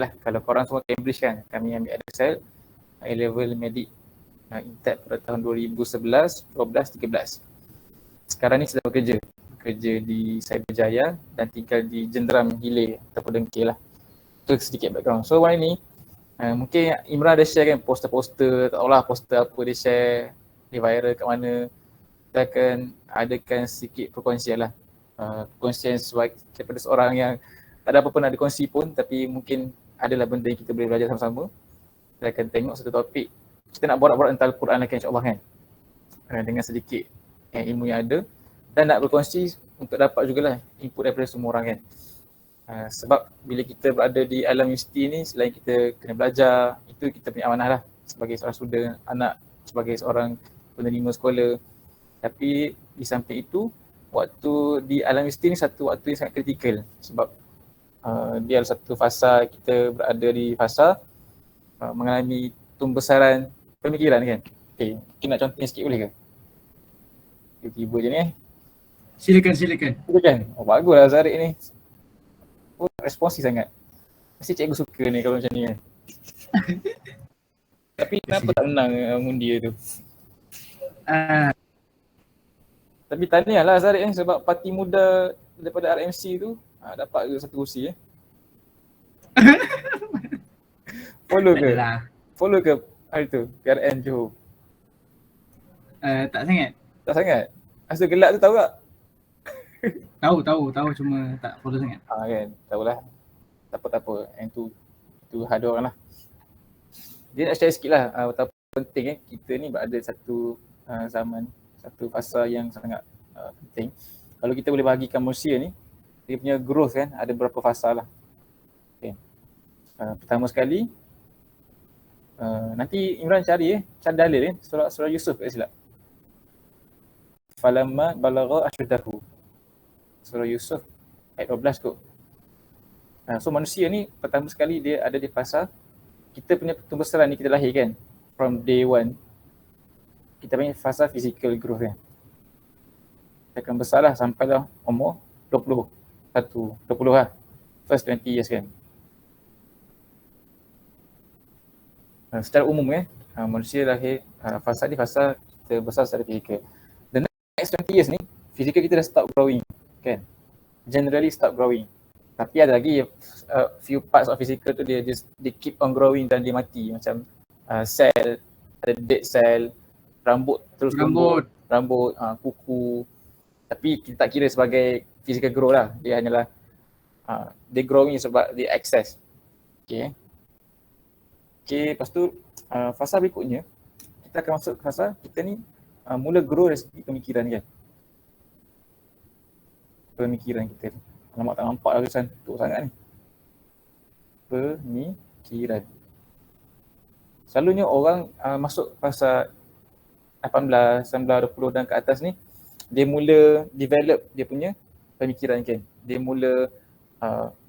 lah. Kalau korang semua Cambridge kan, kami ambil ADSL, A-level medik Intep pada tahun 2011, 12, 13. Sekarang ni sedang bekerja di Cyberjaya dan tinggal di Jenderam Hilir ataupun Dengkil lah. Itu sedikit background. So hari ni mungkin Imran ada share kan poster-poster, tak tahulah poster apa dia share, dia viral kat mana. Kita akan adakan sedikit perkongsian lah. Perkongsian daripada seorang yang tak ada apa-apa nak dikongsi pun, tapi mungkin adalah benda yang kita boleh belajar sama-sama. Kita akan tengok satu topik. Kita nak borak-borak tentang Al-Quran lagi insyaAllah kan. Dengan sedikit ilmu yang ada. Dan nak berkongsi untuk dapat jugalah input daripada semua orang kan. Sebab bila kita berada di alam universiti ni, selain kita kena belajar, itu kita punya amanah lah sebagai seorang student, anak, sebagai seorang penerima sekolah. Tapi di samping itu, waktu di alam universiti ni satu waktu yang sangat kritikal sebab dia adalah satu fasa, kita berada di fasa mengalami tumbesaran pemikiran kan. Okay, mungkin nak contohnya sikit boleh ke? Tiba-tiba je ni Silakan. Silakan. Oh baguslah Zarik ni. Responsif sangat. Mesti cikgu suka ni kalau macam ni kan. Tapi kenapa tak menang undian tu? Tapi tahniah lah Zarik ni sebab parti muda daripada RMC tu dapat ke satu kursi Follow ke hari tu PRN Johor? Tak sangat. Tak sangat? Asal gelak tu tahu tak? Tahu cuma tak follow sangat. Kan, tahulah. Tak apa. Yang tu hard orang lah. Dia nak share sikit lah betapa penting kita ni berada satu zaman, satu fasa yang sangat penting. Kalau kita boleh bahagikan manusia ni, dia punya growth kan ada beberapa fasa lah. Okay. Pertama sekali, nanti Imran cari dalil surah Yusuf tak silap. Falamma balagha ashuddahu. Surah Yusuf ayat 12 kot. So manusia ni pertama sekali dia ada di fasa kita punya tumbesaran ni, kita lahir kan from day one. Kita punya fasa physical growth kan. Kita akan besar lah sampai lah umur 20 lah. First 20 years kan. Secara umum manusia lahir fasa ni fasa kita besar secara fizikal. The next 20 years ni fizikal kita dah stop growing kan. Generally stop growing. Tapi ada lagi few parts of physical tu dia keep on growing dan dia mati. Macam sel, ada dead cell, rambut terus tumbuh, kuku. Tapi kita tak kira sebagai physical growth lah. Dia hanyalah dia growing sebab dia access. Okay, lepas tu fasa berikutnya kita akan masuk ke fasa kita ni mula grow dari segi pemikiran kan. Pemikiran kita ni. Alamak tak nampak lah santuk sangat ni. Pemikiran. Selalunya orang masuk fasa 18, 19, 20 dan ke atas ni, dia mula develop dia punya pemikiran kan. Dia mula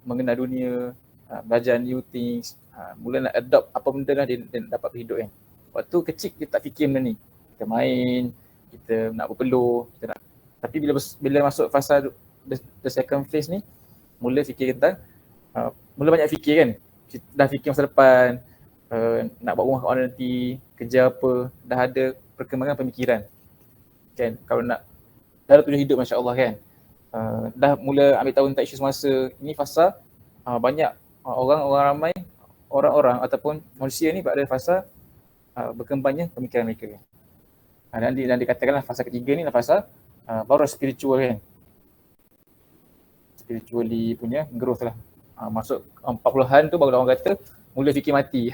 mengenal dunia, belajar new things, mula nak adopt apa benda lah dia dapat berhidup kan. Waktu kecil kita tak fikir benda ni. Kita main, kita nak berpeluh, kita nak. Tapi bila masuk fasa the second phase ni, mula fikir tentang mula banyak fikir kan. Dah fikir masa depan, nak buat rumah kat mana nanti, kerja apa, dah ada perkembangan pemikiran kan. Kalau nak dah ada tujuan hidup masya-Allah kan. Dah mula ambil tahu tentang isu semasa. Ini fasa banyak orang ataupun manusia ni berada fasa berkembangnya pemikiran mereka kan. Dan dikatakanlah fasa ketiga ni adalah fasa baru spiritual kan. Spiritually punya growth lah. Masuk 40-an tu baru orang kata mula fikir mati.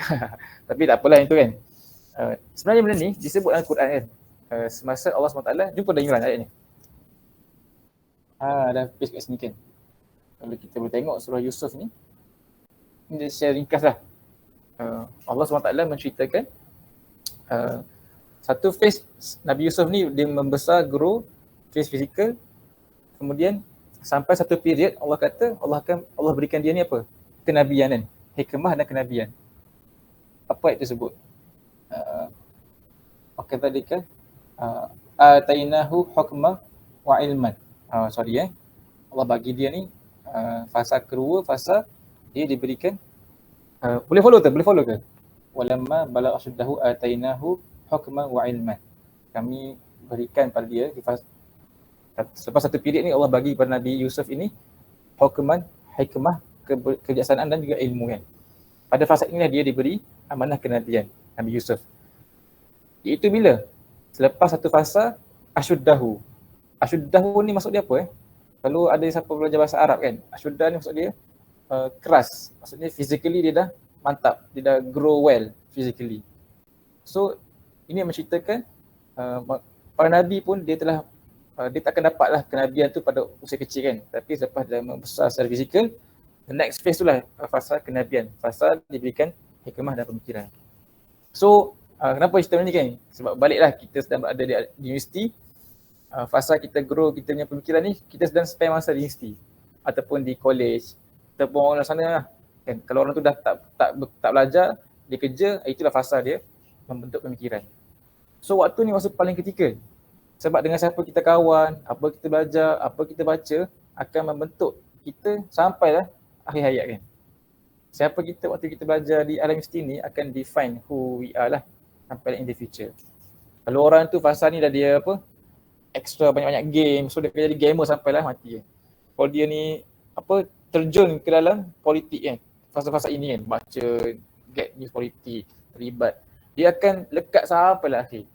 Tapi tak apalah itu kan. Sebenarnya benda ni disebut dalam Quran kan. Semasa Allah SWT, jumpa dah Imran ayat ni. Dah paste kat sini kan. Kalau kita boleh tengok surah Yusuf ni, dia share ringkas lah. Allah SWT menceritakan satu phase Nabi Yusuf ni dia membesar, grow, phase physical. Kemudian sampai satu period Allah kata Allah berikan dia ni apa? Kenabian kan. Hikmah dan kenabian. Apa ayat tersebut? Tadi kan atainahu hukma wa ilman. Allah bagi dia ni fasa kedua, fasa dia diberikan Boleh follow ke? Boleh follow ke? Walamma balagha asyuddahu atainahu hukman wa ilman. Kami berikan pada dia selepas satu period ni Allah bagi pada Nabi Yusuf ini hukman, hikmah, kebijaksanaan dan juga ilmu kan. Pada fasa inilah dia diberi amanah kenabian Nabi Yusuf. Iaitu bila? Selepas satu fasa asyuddahu. Asyuddahu ni maksud dia apa Kalau ada siapa belajar bahasa Arab kan, asyuddah ni maksud dia keras. Maksudnya physically dia dah mantap, dia dah grow well physically. So ini yang menceritakan para nabi pun dia telah dia takkan dapatlah kenabian tu pada usia kecil kan, tapi selepas dia membesar secara fizikal, the next phase tu lah fasa kenabian, fasa diberikan hikmah dan pemikiran. So kenapa cerita ni kan, sebab baliklah kita sedang berada di universiti, fasa kita grow kita punya pemikiran ni, kita sedang spend masa di universiti ataupun di college ataupun orang sana lah kan. Kalau orang tu dah tak belajar, dia kerja, itulah fasa dia membentuk pemikiran. So waktu ni waktu paling kritikal. Sebab dengan siapa kita kawan, apa kita belajar, apa kita baca akan membentuk kita sampailah akhir hayat kan. Siapa kita waktu kita belajar di alam universiti ni akan define who we are lah sampai in the future. Kalau orang tu fasa ni dah dia extra banyak-banyak game, so dia jadi gamer sampailah mati kan. Kalau dia ni terjun ke dalam politik kan, fasa-fasa ini kan, baca, get news politik, terlibat, dia akan lekat sampailah akhir.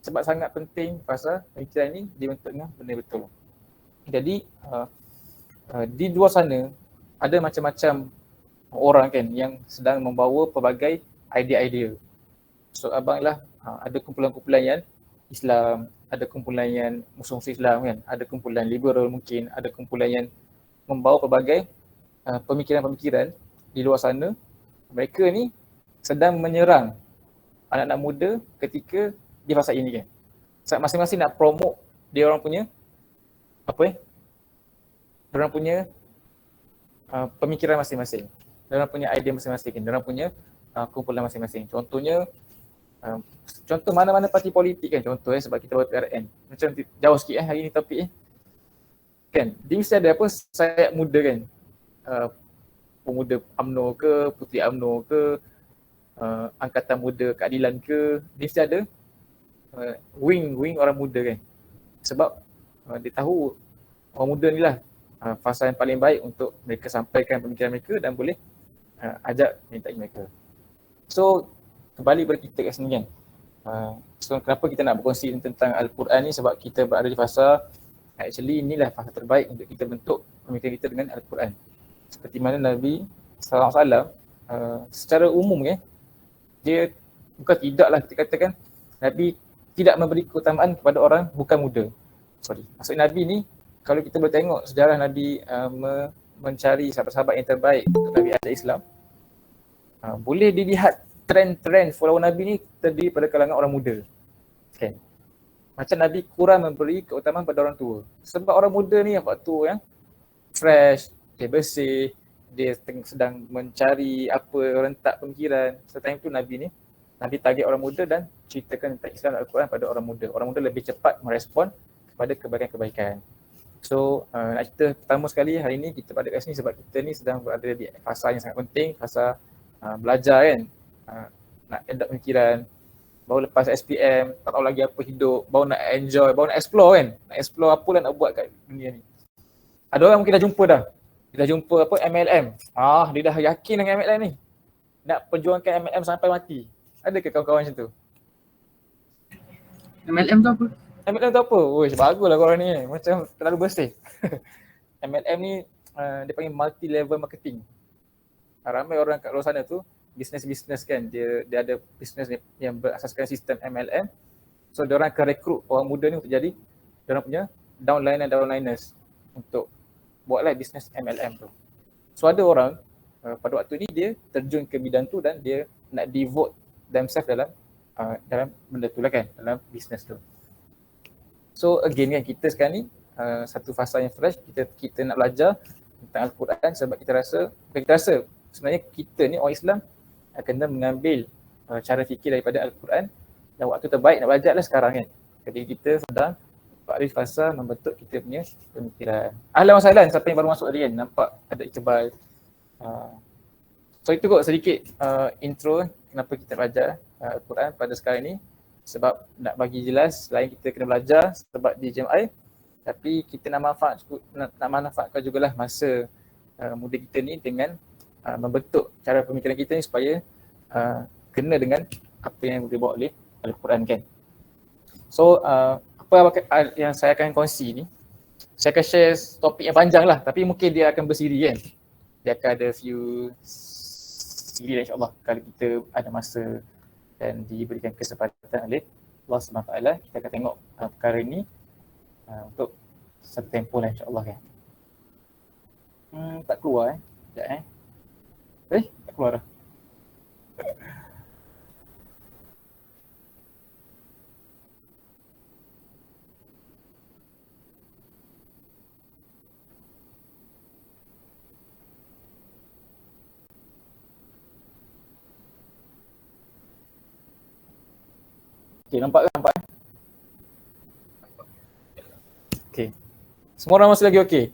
Sebab sangat penting fasa pemikiran ni dibentuk dengan benda betul. Jadi di luar sana ada macam-macam orang kan yang sedang membawa pelbagai idea-idea. So abanglah ada kumpulan-kumpulan yang Islam, ada kumpulan yang musuh-musuh Islam kan, ada kumpulan liberal mungkin, ada kumpulan yang membawa pelbagai pemikiran-pemikiran di luar sana. Mereka ni sedang menyerang anak-anak muda ketika di fasa ini kan. Masing-masing nak promote dia orang punya dia orang punya pemikiran masing-masing. Dia orang punya idea masing-masing kan. Dia orang punya kumpulan masing-masing. Contohnya contoh mana-mana parti politik kan, contoh sebab kita buat PRN. Macam jauh sikit hari ni topik kan. Dia mesti ada sayap muda kan. Pemuda UMNO ke, Puteri UMNO ke, Angkatan Muda Keadilan ke, dia mesti ada wing orang muda kan. Sebab dia tahu orang muda ni lah fasa yang paling baik untuk mereka sampaikan pemikiran mereka dan boleh ajak minta mereka. So kembali kepada kita kat sini kan. So kenapa kita nak berkongsi tentang Al-Quran ni, sebab kita berada di fasa actually inilah fasa terbaik untuk kita bentuk pemikiran kita dengan Al-Quran. Seperti mana Nabi SAW secara umum kan, dia bukan tidaklah kita katakan Nabi tidak memberi keutamaan kepada orang bukan muda. Maksudnya Nabi ni, kalau kita boleh tengok sejarah Nabi mencari sahabat-sahabat yang terbaik untuk Nabi ajak Islam, boleh dilihat trend follower Nabi ni terdiri pada kalangan orang muda. Kan? Macam Nabi kurang memberi keutamaan pada orang tua. Sebab orang muda ni waktu yang fresh, dia bersih, dia sedang mencari orang tak pemikiran. Setelah itu Nabi target orang muda dan ceritakan tentang Islam dan Al-Quran pada orang muda. Orang muda lebih cepat merespon kepada kebaikan-kebaikan. So nak cerita pertama sekali hari ni kita pada kat sini sebab kita ni sedang berada di fasa yang sangat penting, fasa belajar kan. Nak adapt pemikiran, baru lepas SPM, tak tahu lagi apa hidup, baru nak enjoy, baru nak explore kan. Nak explore apa lah nak buat kat dunia ni. Ada orang mungkin dah jumpa dah. Dia dah jumpa MLM. Dia dah yakin dengan MLM ni. Nak perjuangkan MLM sampai mati. Adakah kawan-kawan macam tu? MLM tu apa? MLM tu apa? Wish, baguslah korang ni. Macam terlalu bersih. MLM ni dia panggil multi-level marketing. Ramai orang kat luar sana tu bisnes kan. Dia ada bisnes yang berasaskan sistem MLM. So dia orang akan rekrut orang muda ni untuk jadi dia orang punya downliners untuk buatlah bisnes MLM tu. So ada orang pada waktu ni dia terjun ke bidang tu dan dia nak devote themselves dalam benda tu lah kan, dalam bisnes tu. So again kan, kita sekarang ni satu fasa yang fresh, kita nak belajar tentang Al-Quran sebab kita rasa sebenarnya kita ni orang Islam kena mengambil cara fikir daripada Al-Quran dan waktu terbaik nak belajar lah sekarang kan. Jadi kita sedang pada fasa membentuk kita punya pemikiran. Ahlan wa sahlan siapa yang baru masuk tadi kan, nampak ada Iqbal, So itu kot sedikit intro kenapa kita belajar Al-Quran pada sekarang ni. Sebab nak bagi jelas, selain kita kena belajar sebab di JMI, tapi kita nak manfaatkan jugalah masa muda kita ni dengan membentuk cara pemikiran kita ni supaya kena dengan apa yang dibawa oleh Al-Quran kan. So apa yang saya akan kongsi ni, saya akan share topik yang panjang lah, tapi mungkin dia akan bersiri kan. Dia akan ada few siri lah insyaAllah kalau kita ada masa dan diberikan kesempatan oleh Allah SWT. Kita akan tengok perkara ni untuk satu tempoh lah insyaAllah kan. Tak keluar sekejap tak keluar dah. Okay, nampak kan? Okay. Semua orang masih lagi okey?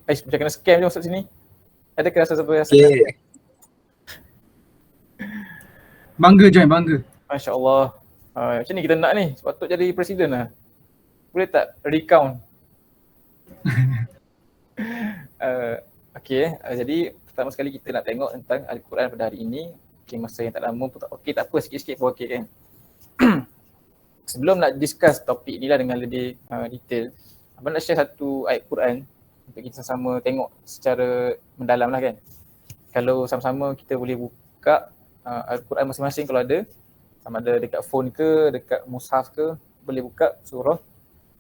Macam kena scam je masuk sini. Ada ke rasa siapa yang Okay. Bangga Joy, bangga. Masya Allah. Macam ni kita nak ni, sepatut jadi presiden lah. Boleh tak recount? Jadi pertama sekali kita nak tengok tentang Al-Quran pada hari ini. Okay, masa yang tak lama pun tak okey, tak apa, sikit-sikit pun okey kan. Sebelum nak discuss topik ni lah dengan lebih detail, abang nak share satu ayat Quran untuk kita sama tengok secara mendalam lah kan. Kalau sama-sama kita boleh buka Al-Quran masing-masing kalau ada, sama ada dekat phone ke, dekat mushaf ke, boleh buka surah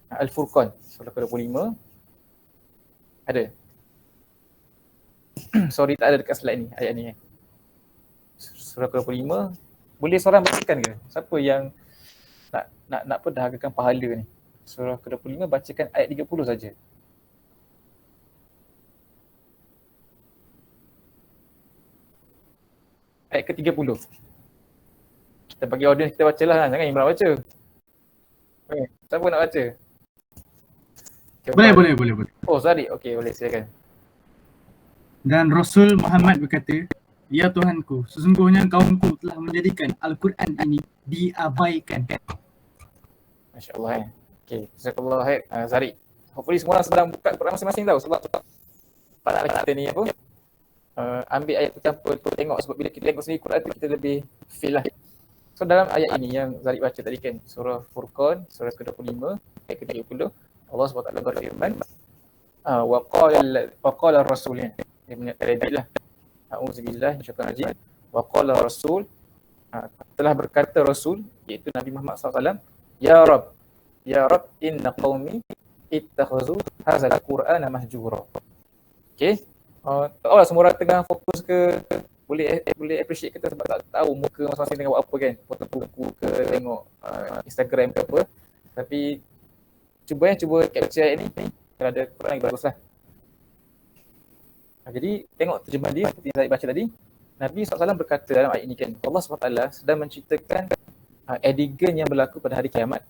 Al-Furqan, surah ke-25. Ada? Sorry, tak ada dekat slide ni, ayat ni kan. Surah ke-25, boleh seorang bacakan ke? Siapa yang nak pendahagakan pahala ni? Surah ke-25 bacakan ayat 30 saja. Ayat ke-30. Kita bagi audience kita bacalah, jangan Imran baca. Okay. Siapa nak baca? Okay, Boleh. Oh, Zari. Okey, boleh, silakan. Dan Rasul Muhammad berkata, "Ya Tuhanku, sesungguhnya kaumku telah menjadikan Al-Quran ini diabaikan." Masya Allah Okay, jazakallah khair Zari. Hopefully semua orang sedang buka Quran masing-masing tahu sebab pada kita ni apa ambil ayat tercampur tengok, sebab bila kita tengok sendiri Quran tu kita lebih feel lah. So dalam ayat ini yang Zari baca tadi kan, surah Furqan, surah ke-25 ayat ke-30, Allah SWT berfirman wa qala ar-rasul, dia punya tadi lah, a'udzubillahi minasyaitanir rajim, wa qala ar-rasul, telah berkata Rasul iaitu Nabi Muhammad SAW, Ya Rab, inna qaumi ittakhazu hadzal Qur'ana mahjura. Okay. Tahu lah semua orang tengah fokus ke, boleh appreciate kita sebab tak tahu muka masing-masing tengah buat apa kan. Foto buku ke, tengok Instagram ke apa. Tapi cuba capture ayat ni. Kalau ada Quran lagi bagus lah. Jadi tengok terjemahan dia seperti yang saya baca tadi. Nabi SAW berkata dalam ayat ini kan, Allah SWT sedang menceritakan adegan yang berlaku pada hari kiamat.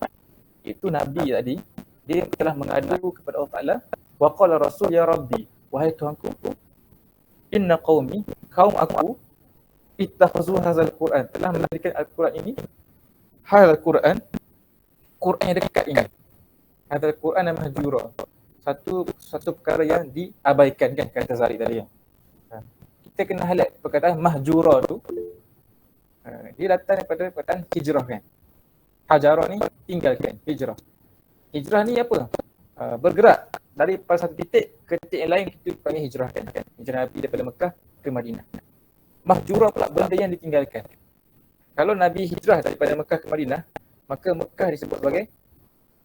Itu Nabi tadi, dia telah mengadu kepada Allah Ta'ala, wa qala rasul ya Rabbi, wahai Tuhanku, inna qaumi, kaum aku, ittakhazu hadzal Quran, telah menjadikan Al-Quran ini, hadzal Quran, Quran yang dekat ini, hadzal Quran mahjura, satu perkara yang diabaikan kan, kata Zari tadi kan. Kita kena highlight perkataan mahjura tu, dia datang daripada perkataan hijrah kan. Hajara ni tinggalkan, hijrah. Hijrah ni apa? Bergerak dari satu titik ke titik yang lain, kita panggil hijrah kan. Hijrah Nabi daripada Mekah ke Madinah. Mahjura pula benda yang ditinggalkan. Kalau Nabi hijrah daripada Mekah ke Madinah, maka Mekah disebut sebagai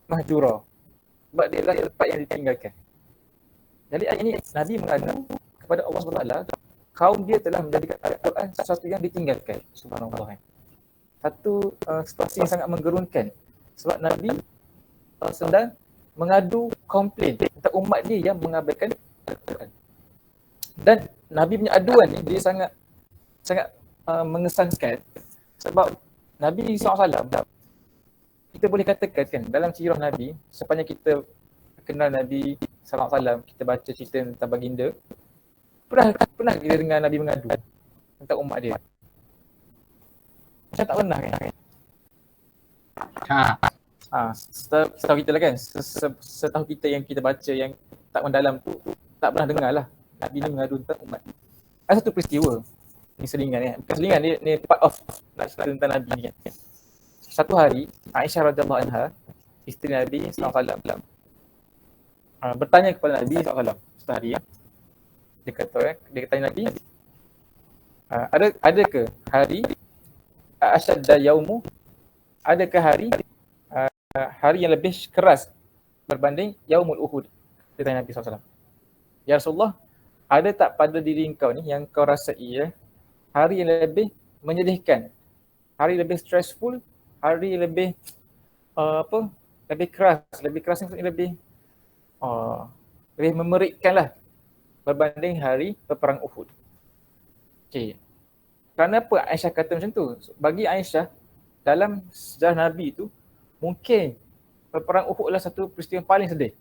mahjura. Sebab dia adalah tempat yang ditinggalkan. Jadi ayat ini Nabi mengadu kepada Allah SWT, kaum dia telah menjadikan Al-Quran sesuatu yang ditinggalkan. Subhanallah. Satu situasi yang sangat menggerunkan. Sebab Nabi sedang mengadu komplain tentang umat dia yang mengabaikan Al-Quran. Dan Nabi punya aduan ni dia sangat mengesankan. Sebab Nabi SAW, kita boleh katakan kan, dalam sirah Nabi, sepanjang kita kenal Nabi SAW, kita baca cerita tentang baginda, pernah kita dengar Nabi mengadu. tentang umat dia. Macam tak pernah kan? Setahu kita lah kan, setahu kita yang kita baca yang tak mendalam tu, tak pernah dengar lah Nabi ni mengadu tentang umat. Ada satu peristiwa, ni selingan kan, bukan selingan, ni part of nak cerita tentang Nabi ni kan. Satu hari, Aisyah radhiyallahu anha, isteri Nabi SAW, bertanya kepada Nabi SAW satu hari ya. Dia tanya Nabi, adakah hari asyadda yaumu, adakah hari yang lebih keras berbanding yaumul Uhud? Dia tanya Nabi SAW. Ya Rasulullah, ada tak pada diri engkau ni yang kau rasai ya, hari yang lebih menyedihkan, hari lebih stressful, hari lebih lebih keras ni lebih memerikkan lah berbanding hari peperang Uhud. Okay. Kenapa Aisyah kata macam tu? Bagi Aisyah, dalam sejarah Nabi tu, mungkin peperang Uhud adalah satu peristiwa yang paling sedih.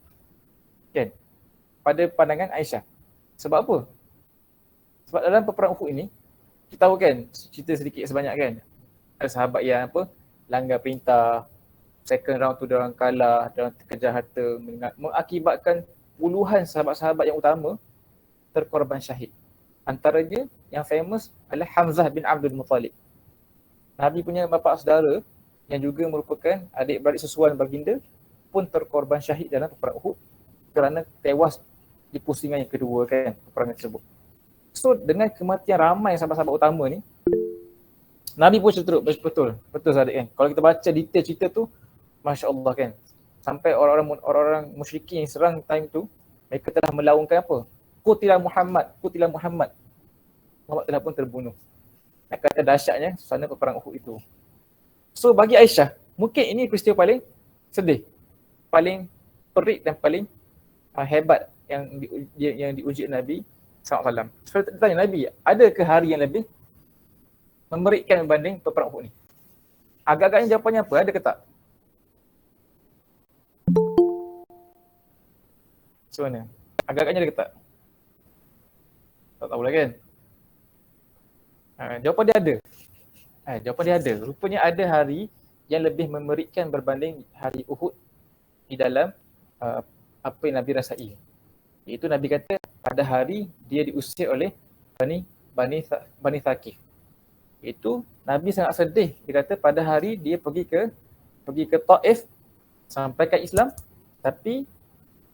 Kan? Pada pandangan Aisyah. Sebab apa? Sebab dalam peperang Uhud ini, kita tahu kan, cerita sedikit sebanyak kan, ada sahabat yang langgar perintah, second round tu diorang kalah, diorang terkejar harta, mengakibatkan puluhan sahabat-sahabat yang utama terkorban syahid. Antaranya yang famous adalah Hamzah bin Abdul Muttalib. Nabi punya bapa saudara yang juga merupakan adik-beradik susuan baginda pun terkorban syahid dalam peperang Uhud kerana tewas di pusingan yang kedua kan, peperangan tersebut. So dengan kematian ramai sahabat-sahabat utama ni, Nabi pun seteruk, betul Sadiq kan. Kalau kita baca detail cerita tu, Masya Allah kan. Sampai orang-orang musyrikin yang serang time tu, mereka telah melaungkan apa? Qutila Muhammad. Muhammad telah pun terbunuh. Nak kata dahsyatnya suasana peperang Uhud itu. So bagi Aisyah, mungkin ini peristiwa paling sedih, paling perik dan paling hebat yang diuji Nabi SAW. So tanya Nabi, adakah hari yang lebih memerikkan berbanding peperang Uhud ni? Agak-agaknya jawapannya apa? Ada ke tak? Macam mana? Agak-agaknya ada ke tak? Tak tahu lah kan? Jawapan dia ada. Jawapan dia ada. Rupanya ada hari yang lebih memerikkan berbanding hari Uhud di dalam apa yang Nabi rasai. Iaitu Nabi kata pada hari dia diusir oleh Bani Thaqif. Itu Nabi sangat sedih. Dia kata pada hari dia pergi ke Taif sampaikan Islam, tapi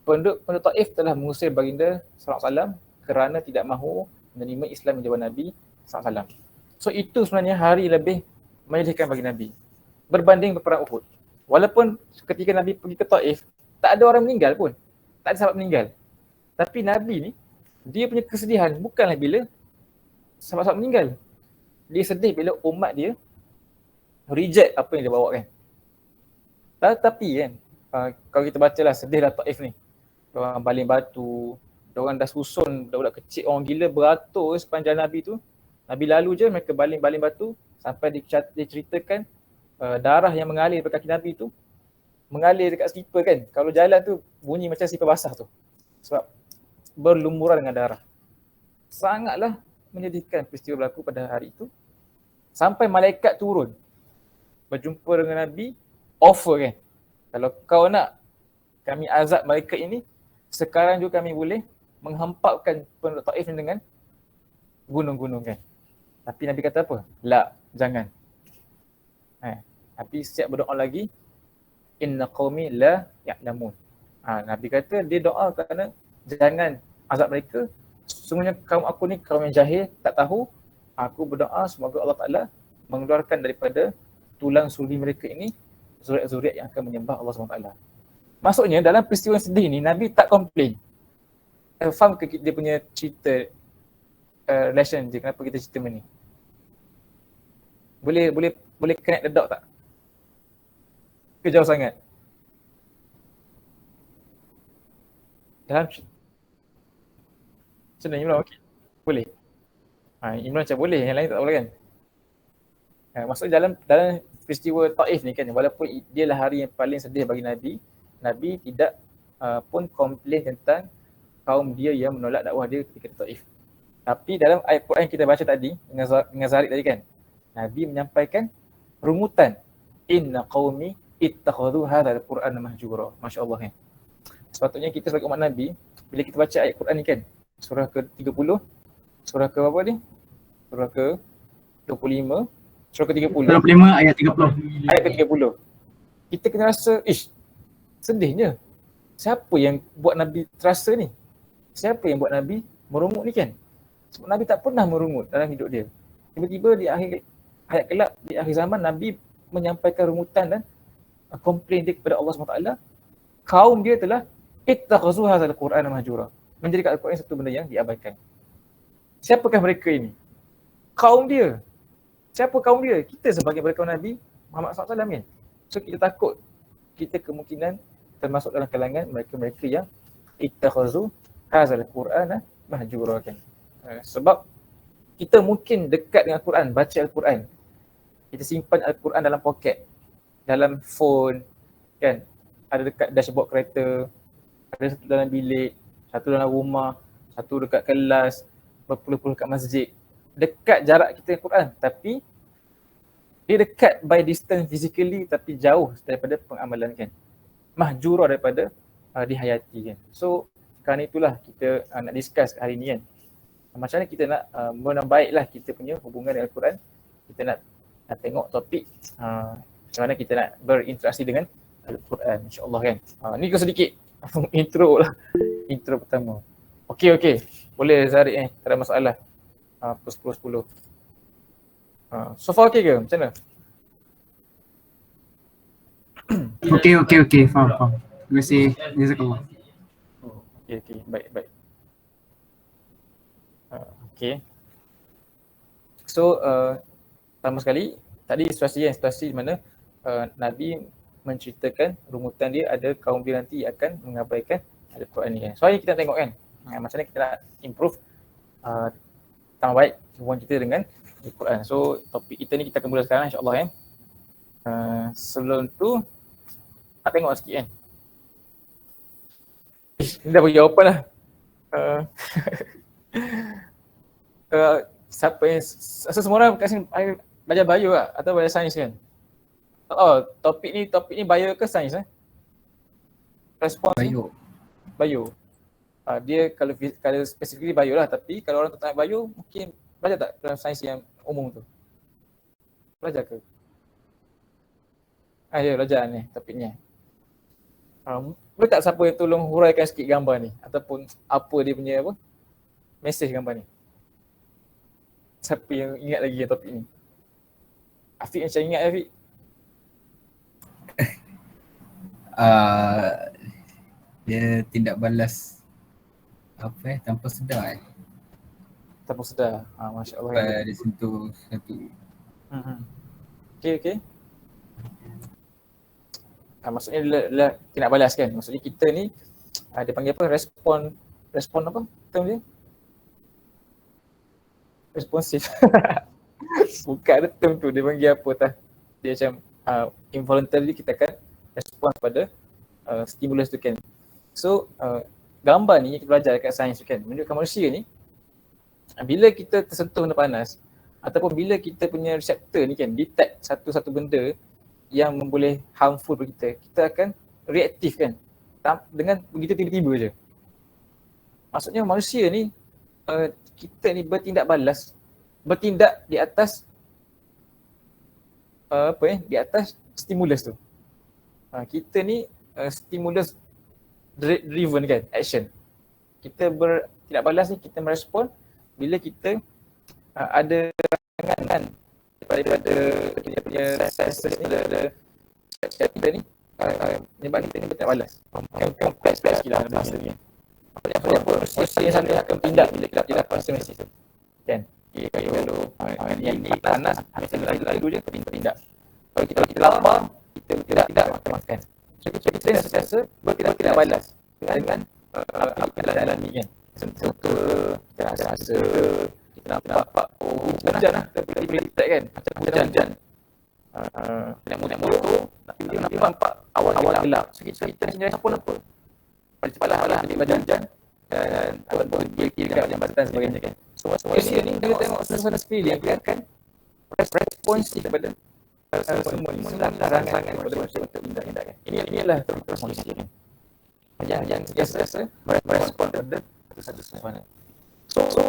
penduduk Taif telah mengusir baginda SAW kerana tidak mahu menerima Islam menjadi Nabi SAW. So itu sebenarnya hari lebih menyedihkan bagi Nabi berbanding peperang Uhud. Walaupun ketika Nabi pergi ke Taif, tak ada orang meninggal pun. Tak ada sahabat meninggal. Tapi Nabi ni, dia punya kesedihan bukanlah bila sahabat-sahabat meninggal. Dia sedih bila umat dia reject apa yang dia bawa kan. Tapi kan, kalau kita bacalah sedihlah Taif ni. Diorang baling batu, diorang dah susun budak-budak kecil, orang gila beratur sepanjang Nabi tu. Nabi lalu je mereka baling batu sampai diceritakan darah yang mengalir dekat kaki Nabi tu mengalir dekat slipper kan. Kalau jalan tu bunyi macam slipper basah tu. Sebab berlumuran dengan darah. Sangatlah menyedihkan peristiwa berlaku pada hari itu. Sampai malaikat turun berjumpa dengan Nabi, offer kan. Kalau kau nak kami azab mereka ini, sekarang juga kami boleh menghempapkan penduduk Taif dengan gunung-gunung kan. Tapi Nabi kata apa? La, jangan. Tapi siap berdoa lagi, inna qaumi la ya'lamun. Nabi kata dia doa kerana jangan azab mereka. Sesungguhnya kaum aku ni kaum yang jahil, tak tahu. Aku berdoa semoga Allah Ta'ala mengeluarkan daripada tulang suli mereka ini zuriat-zuriat yang akan menyembah Allah SWT. Maksudnya dalam peristiwa yang sedih ni, Nabi tak komplain. Faham ke dia punya cerita relation je, kenapa kita cerita ni? Boleh connect the dot tak? Ke jauh sangat? Dalam macam mana Imran? Okey. Boleh? Imran macam boleh, yang lain tak boleh kan? Maksudnya dalam peristiwa Taif ni kan, walaupun dia lah hari yang paling sedih bagi Nabi tidak pun komplain tentang kaum dia yang menolak dakwah dia ketika Taif. Tapi dalam ayat Quran yang kita baca tadi dengan Zarid tadi kan, Nabi menyampaikan rungutan, inna qaumi ittakhadhu hadzal Qur'ana mahjura. Masya-Allah kan. Sepatutnya kita sebagai umat Nabi, bila kita baca ayat Quran ni kan, surah ke-30, surah ke apa ni? Surah ke-25, surah ke-30. 25 ayat 30. Ayat ke-30. Kita kena rasa, sedihnya. Siapa yang buat Nabi terasa ni? Siapa yang buat Nabi merungut ni kan? Sebab Nabi tak pernah merungut dalam hidup dia. Tiba-tiba di akhir hayat kelak, di akhir zaman, Nabi menyampaikan rungutan dan komplain dia kepada Allah SWT. Kaum dia telah ittakhazu hadzal Qur'ana mahjura. Menjadikan Al-Quran satu benda yang diabaikan. Siapakah mereka ini? Kaum dia. Siapa kaum dia? Kita sebagai mereka Nabi Muhammad SAW kan. So kita takut kita kemungkinan termasuk dalam kalangan mereka-mereka yang ittakhazu hadzal Qur'ana mahjura kan. Sebab kita mungkin dekat dengan Al-Quran, baca Al-Quran. Kita simpan Al-Quran dalam poket, dalam phone kan. Ada dekat dashboard kereta, ada satu dalam bilik, satu dalam rumah, satu dekat kelas, berpuluh-puluh dekat masjid. Dekat jarak kita dengan Quran, tapi dia dekat by distance physically tapi jauh daripada pengamalan kan. Mahjura daripada dihayati kan. So kerana itulah kita nak discuss hari ni kan. Macam mana kita nak menambaiklah kita punya hubungan dengan Al-Quran. Kita nak tengok topik macam mana kita nak berinteraksi dengan Al-Quran, insya-Allah kan. Ni kau sedikit intro lah. Intro pertama. Okey. Boleh Zarid tak ada masalah. 10-10. So far okey ke? Macam mana? Okey. Faham. Terima kasih. Jazakallah. Okey. Baik. Okay. So pertama sekali tadi situasi di mana Nabi menceritakan rungutan dia ada kaum dia nanti akan mengabaikan Al-Quran ni kan. So hari kita nak tengok kan macam mana kita nak improve tambah baik hubungan kita dengan Al-Quran. So topik kita ni kita akan mula sekarang insya-Allah kan. Sebelum tu nak tengok sikit kan. Ni dah bagi jawapan lah. Siapa yang semua orang kat sini belajar bio lah atau belajar sains kan? Topik ni bio ke sains Respons bio. Dia kalau specifically bio lah, tapi kalau orang tak nak bio mungkin belajar tak dalam sains yang umum tu? Belajar ke? Ya belajar ni topiknya. Boleh tak siapa yang tolong huraikan sikit gambar ni ataupun apa dia punya mesej gambar ni? Siapa yang ingat lagi yang topik ni? Afiq macam ingat Afiq? Dia tindak balas tanpa sedar Tanpa sedar. Masya-Allah. Dia sentuh satu. Okey. Maksudnya dia tindak balas kan? Maksudnya kita ni dia panggil apa? Respon apa term dia? Responsif. Bukan ada term tu, dia panggil apa tah? Dia macam involuntarily kita akan respon pada stimulus tu kan. So gambar ni kita belajar dekat sains tu kan, menunjukkan manusia ni bila kita tersentuh benda panas ataupun bila kita punya reseptor ni kan detect satu benda yang boleh harmful bagi kita, kita akan reaktif kan dengan begitu tiba-tiba je. Maksudnya manusia ni kita ni bertindak balas, bertindak di atas di atas stimulus tu. Kita ni stimulus driven kan, action. Kita bertindak balas ni, kita merespon bila kita ada rancangan daripada kita punya senses ni, ada kita ni menyebabkan kita ni bertindak balas. Kompleks sikit lah bahasa ni. Maksudnya apa? Manusia yang selalu akan bertindak bila kita dapat stimulus tu kan. Kalau yang ni panas, habis lalu je bertindak. Kalau kita lapar, kita tidak makan. So kita sentiasa bertindak balas dengan apa yang kita alami kan. Sentuh, kita rasa, kita nampak hujan lah, kita boleh detect kan macam hujan. Naik motor, nak nampak awal gelap. So kita sini respon apa? Paling cepatlah dia hujan, dan dia kira jambatan sebagainya kan. So dia ni dia tengok suasana sekeliling, dia akan responsif kepada semua larangan kepada manusia untuk tindak kan. Inilah proses manusia kan. Yang biasa merespon terhadap satu sesuatu. So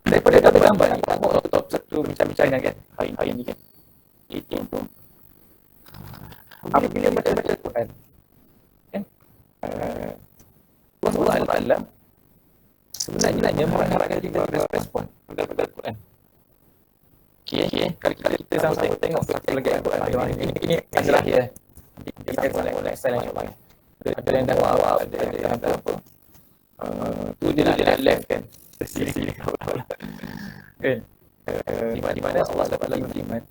daripada gambar ni, top satu bincang-bincang kan hari ni kan. Itu bila baca Quran kan, Allah Ta'ala sebenarnya mengharapkan kita respon kepada Quran. Okay. Kalau kita sama-sama tengok satu lagi Al-Quran ini adalah ya. Kita akan next time insyaAllah. Ada yang dah awal, ada yang dah apa. Tu dia nak left kan. Sini kan. Di mana Allah dapat lagi beriman.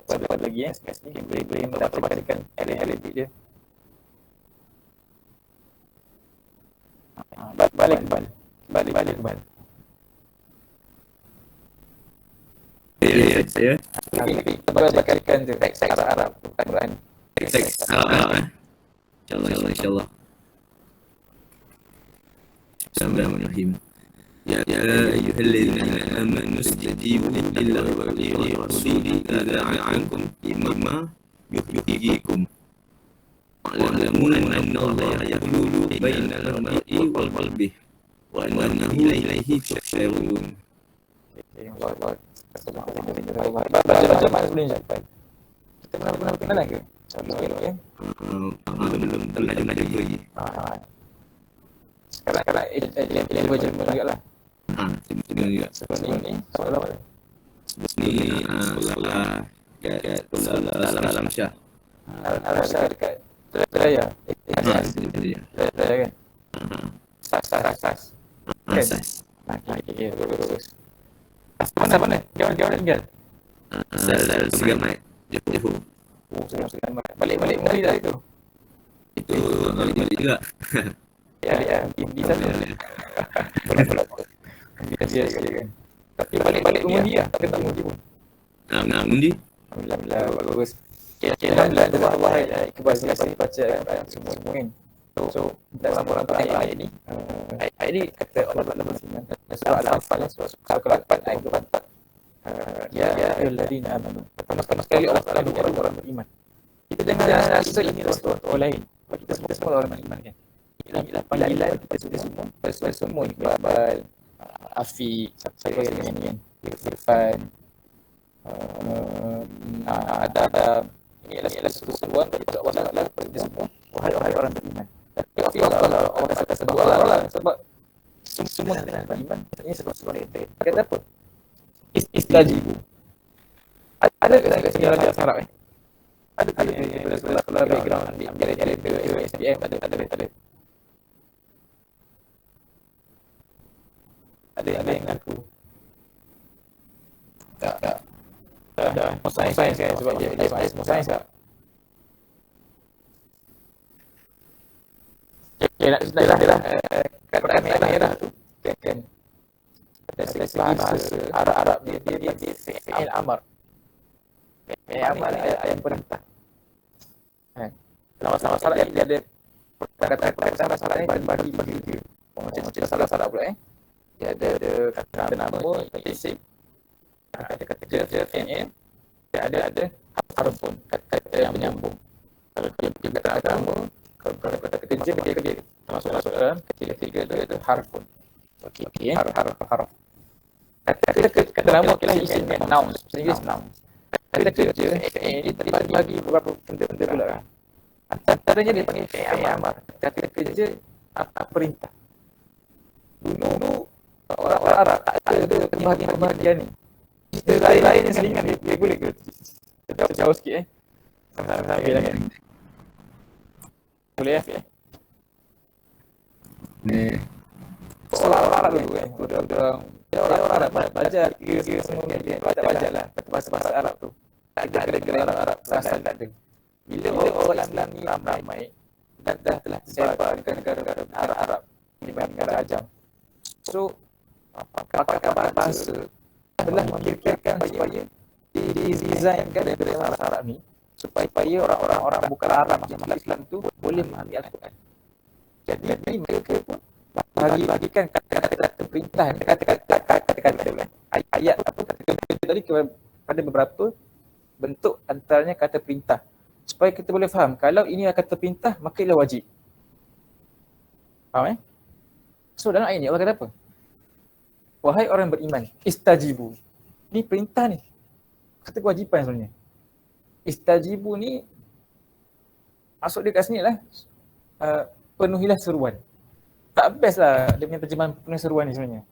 Apa lagi yang ni boleh mendapatkan elit dia. Balik kembali. Ya, saya. Kita bacakan tu teks Arab Quran. Teks Arab. InsyaAllah. Bismillahirrahmanirrahim. Ya ayyuhalladzina amanu istajibu lillahi wa lirrasuli idza da'akum lima yuhyikum. Wa'lamu anna Allaha yahulu bainal mar'i wal qalbi wa annahu ilaihi tuhsyarun. Baca sebelum Japan. Kita pernah kenal ke? Sebelum ya. Belum pernah jumpa lagi. Sekarang dia baca juga lah. Sebelum juga. Sebelum ni soalan apa? Ni Salam Syah. Al-Syah dekat Teraya. Teraya kan? Sas. Asas. Okay, bagus. Mana? Jangan tinggal. Segamat. Jauh. Sekarang balik mari dah itu. Itu balik juga. Ya, di sana. Dia kan. Tapi balik undi lah, tak undi pun. Undi. Alhamdulillah, bagus. Alhamdulillah, Allah kebahagiaan baca semua kan. So dalam orang ayat ni, ayat ni kata Allah Taala berfirman, surah Al-Anfal surah ke-8 ayat 24. Ya ayyuhalladzina amanu. Pertama sekali Allah Taala berkata orang beriman. Kita jangan rasa ini restu orang lain. Kita semua orang beriman kan. Inilah panggilan kita semua Iqbal, Afi, siapa yang ni kan, Irfan, Adam. Ini adalah seruan daripada Allah Taala kepada kita semua. Wahai orang beriman. Tapi Allah kata sebab Allah sebab semua yang beriman ini sebab itu. Kata apa? Istajibu. Ada ke sejarah di Arab Ada sekolah background ambil SPM ada. Ada yang aku. Tak. Sains kan sebab dia sains tak. Dah kata merah tu kan. Ada bahasa Arab dia fi'il amr. Fi'il amr yang perintah. Dalam masalah dia ada kata-kata masalah ni bagi dia. Macam salah pula Dia ada kata nama isim. Kata kerja fi'il. Dia ada harfun, kata yang menyambung. Kalau dia kata nama, kalau kata kerja dia masuk dalam ketiga dia itu harfun. Okey. Harf. Kata nama ialah isim kan, nouns. Bahasa Inggeris nouns. Kata kerja ini tadi bagi beberapa benda pula kan. Antaranya dia panggil fi'il amr. Kata kerja perintah. Dulu orang Arab tak ada pembahagian ni. Cerita lain-lain yang selingan dia boleh ke? Jauh sikit sama-sama kan. Boleh Orang Arab dulu orang Arab belajar kira semua dia belajar lah bahasa Arab tu. Tak ada orang Arab asal tak ada. Bila orang Islam ni ramai dan telah tersebar di negara-negara Arab di negara Ajam. So pakar bahasa telah memikirkan supaya didesignkan dari bahasa Arab ni supaya orang-orang bukan Arab macam Islam tu boleh memahami Al-Quran. Jadi mereka pun bahagikan kata-kata perintah, kata-kata ayat apa kata tadi kepada beberapa bentuk, antaranya kata perintah. Supaya kita boleh faham, kalau ini adalah kata perintah, maka ia wajib. Faham So dalam ayat ni Allah kata apa? Wahai orang beriman, istajibu. Ni perintah ni. Kata kewajipan sebenarnya. Istajibu ni maksud dia kat sini lah penuhilah seruan. Tak best lah dia punya terjemahan penuhi seruan ni sebenarnya.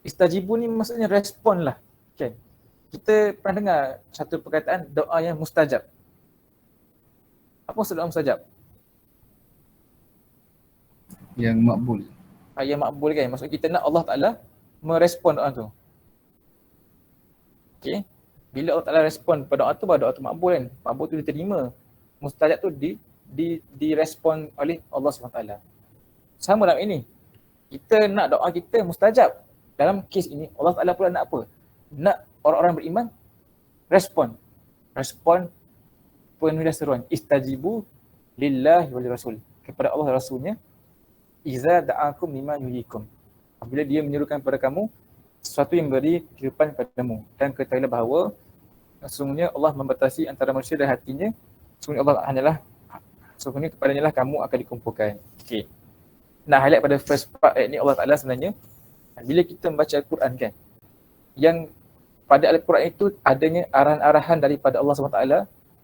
Istajibu ni maksudnya respon lah. Kan? Kita pernah dengar satu perkataan doa yang mustajab. Apa maksud doa mustajab? Yang makbul. Yang makbul kan. Maksud kita nak Allah Ta'ala merespon doa tu. Okay. Bila Allah Ta'ala respon pada doa tu, baru doa tu makbul kan. Makbul tu diterima. Mustajab tu direspon oleh Allah SWT. Sama dalam ini. Kita nak doa kita mustajab. Dalam kes ini, Allah Ta'ala pula nak apa? Nak orang-orang beriman respon. Respon penuhilah seruan. Istajibu lillahi wal rasul. Kepada Allah dan Rasulnya. Iza da'akum lima yuhikum. Bila dia menyerukan kepada kamu sesuatu yang memberi kehidupan kepadamu. Dan ketahuilah bahawa sesungguhnya Allah membatasi antara manusia dan hatinya. Sesungguhnya kepadanya lah kamu akan dikumpulkan. Okay. Nah, highlight pada first part ayat ni, Allah Ta'ala sebenarnya bila kita membaca Al-Quran kan, yang pada Al-Quran itu adanya arahan-arahan daripada Allah SWT,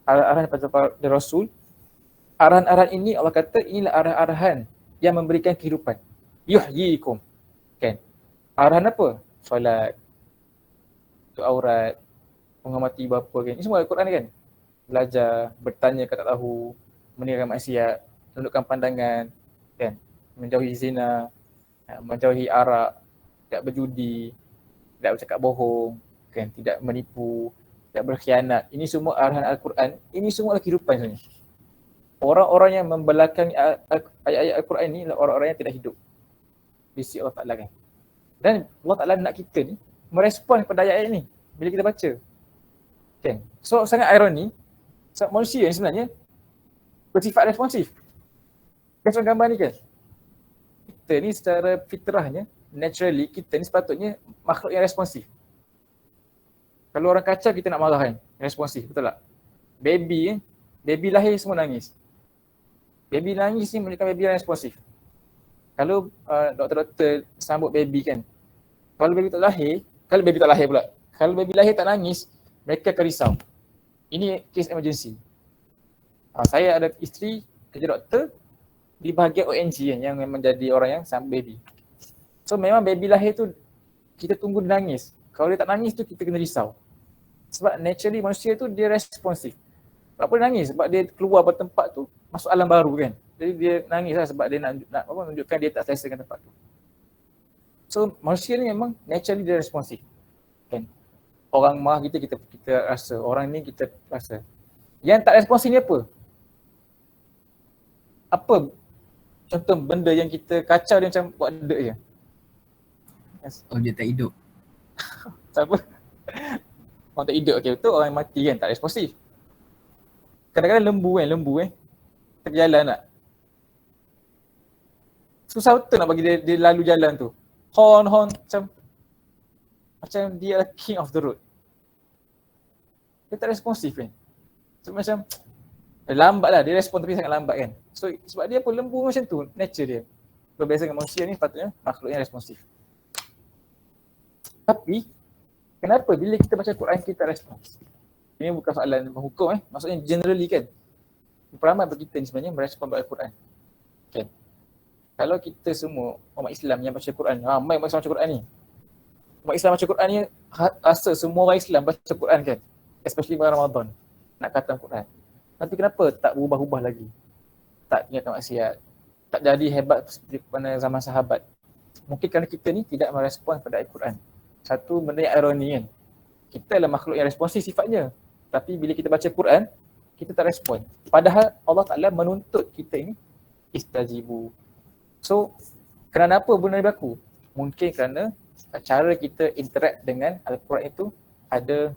arahan-arahan daripada Rasul. Arahan-arahan ini Allah kata inilah arahan-arahan yang memberikan kehidupan. Yuhyikum. Kan? Arahan apa? Solat, tutup aurat, menghormati bapa kan. Ini semua Al-Quran ni kan. Belajar, bertanya kalau tak tahu, meninggalkan maksiat, tundukkan pandangan, kan? Menjauhi zina, menjauhi arak, tidak berjudi, tidak bercakap bohong, kan? Tidak menipu, tidak berkhianat. Ini semua arahan Al-Quran. Ini semua adalah kehidupan sebenarnya. Orang-orang yang membelakangi ayat-ayat Al-Quran ni adalah orang-orang yang tidak hidup di sisi Allah Ta'ala kan. Dan Allah Ta'ala nak kita ni merespon kepada ayat-ayat ni bila kita baca. Kan? So sangat ironi, sebab manusia ni sebenarnya bersifat responsif. Macam gambar ni kan. Kita ni secara fitrahnya, naturally kita ni sepatutnya makhluk yang responsif. Kalau orang kacau kita nak marah kan, responsif, betul tak? Baby lahir semua nangis. Baby nangis ni menunjukkan baby yang responsif. Kalau doktor-doktor sambut baby kan, kalau baby tak lahir pula. Kalau baby lahir tak nangis, mereka akan risau. Ini case emergency. Saya ada isteri kerja doktor di bahagian ONG kan, yang memang jadi orang yang sambut baby. So memang baby lahir tu kita tunggu dia nangis. Kalau dia tak nangis tu kita kena risau. Sebab naturally manusia tu dia responsif. Kenapa dia nangis? Sebab dia keluar dari tempat tu, masuk alam baru kan. Jadi dia nangis lah sebab dia nak menunjukkan dia tak selesa dengan tempat tu. So manusia ni memang naturally dia responsif. Kan? Orang marah kita rasa. Orang ni kita rasa. Yang tak responsif ni apa? Apa contoh benda yang kita kacau dia macam buat dek je? Yes. Dia tak hidup. Siapa? Orang tak hidup, okay, betul, orang mati kan, tak responsif. Kadang-kadang lembu tak jalan nak. Susah betul nak bagi dia lalu jalan tu. Horn macam dia adalah king of the road. Dia tak responsif kan. So macam lambat lah, dia respon tapi sangat lambat kan. So sebab dia apa, lembu macam tu, nature dia. Berbeza dengan manusia ni sepatutnya makhluk yang responsif. Tapi kenapa bila kita baca Quran kita respons? Ini bukan soalan hukum maksudnya generally kan. Peramai bagi kita ni sebenarnya merespon Al-Quran. Kan? Kalau kita semua umat Islam yang baca Quran, ramai umat Islam baca Quran ni. Umat Islam baca Quran ni rasa semua orang Islam baca Quran kan. Especially bulan Ramadan. Nak khatam Quran. Tapi kenapa tak berubah-ubah lagi? Tak tinggalkan maksiat. Tak jadi hebat seperti pada zaman sahabat. Mungkin kerana kita ni tidak merespon pada Al-Quran. Satu benda yang ironi kan. Kita adalah makhluk yang responsif sifatnya. Tapi bila kita baca Quran, kita tak respon. Padahal Allah Ta'ala menuntut kita ini istajibu. So, kerana apa benda ni berlaku? Mungkin kerana cara kita interact dengan Al-Quran itu ada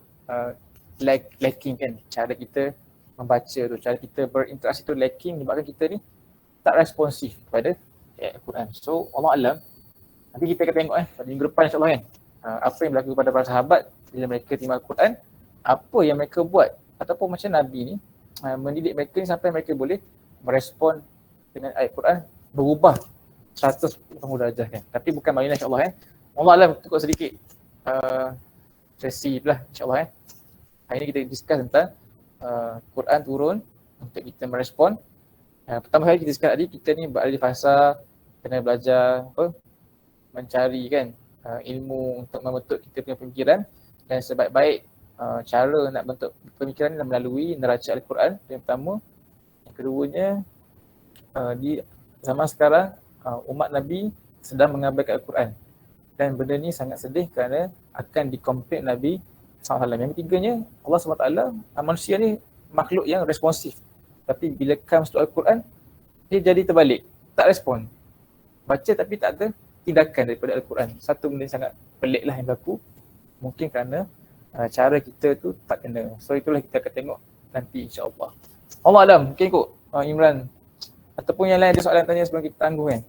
lacking kan. Cara kita membaca tu, cara kita berinteraksi tu lacking menyebabkan kita ni tak responsif kepada ayat Al-Quran. So Allah Alam, nanti kita akan tengok pada minggu depan insyaAllah kan, apa yang berlaku kepada para sahabat bila mereka terima Al-Quran, apa yang mereka buat ataupun macam Nabi ni mendidik mereka ni sampai mereka boleh merespon dengan ayat Quran berubah 180 darjah kan. Tapi bukan main insyaAllah kan. Allah Alam cukup sedikit sesi lah insyaAllah kan. Hari ni kita discuss tentang Quran turun untuk kita merespon. Pertama kali kita discuss tadi, kita ni berada di fasa kena belajar mencari kan ilmu untuk membentuk kita punya pemikiran, dan sebaik-baik cara nak bentuk pemikiran ni melalui neraca Al-Quran. Yang pertama. Yang keduanya, di zaman sekarang umat Nabi sedang mengabaikan Al-Quran, dan benda ni sangat sedih kerana akan dikomplain Nabi SAW. Yang ketiganya, Allah SWT, manusia ni makhluk yang responsif, tapi bila comes to Al-Quran, dia jadi terbalik, tak respon, baca tapi tak ada tindakan daripada Al-Quran. Satu benda yang sangat pelik lah yang berlaku, mungkin kerana cara kita tu tak kena. So itulah kita akan tengok nanti insyaAllah. Allah Alam, mungkin kot Imran ataupun yang lain ada soalan tanya sebelum kita tangguh kan.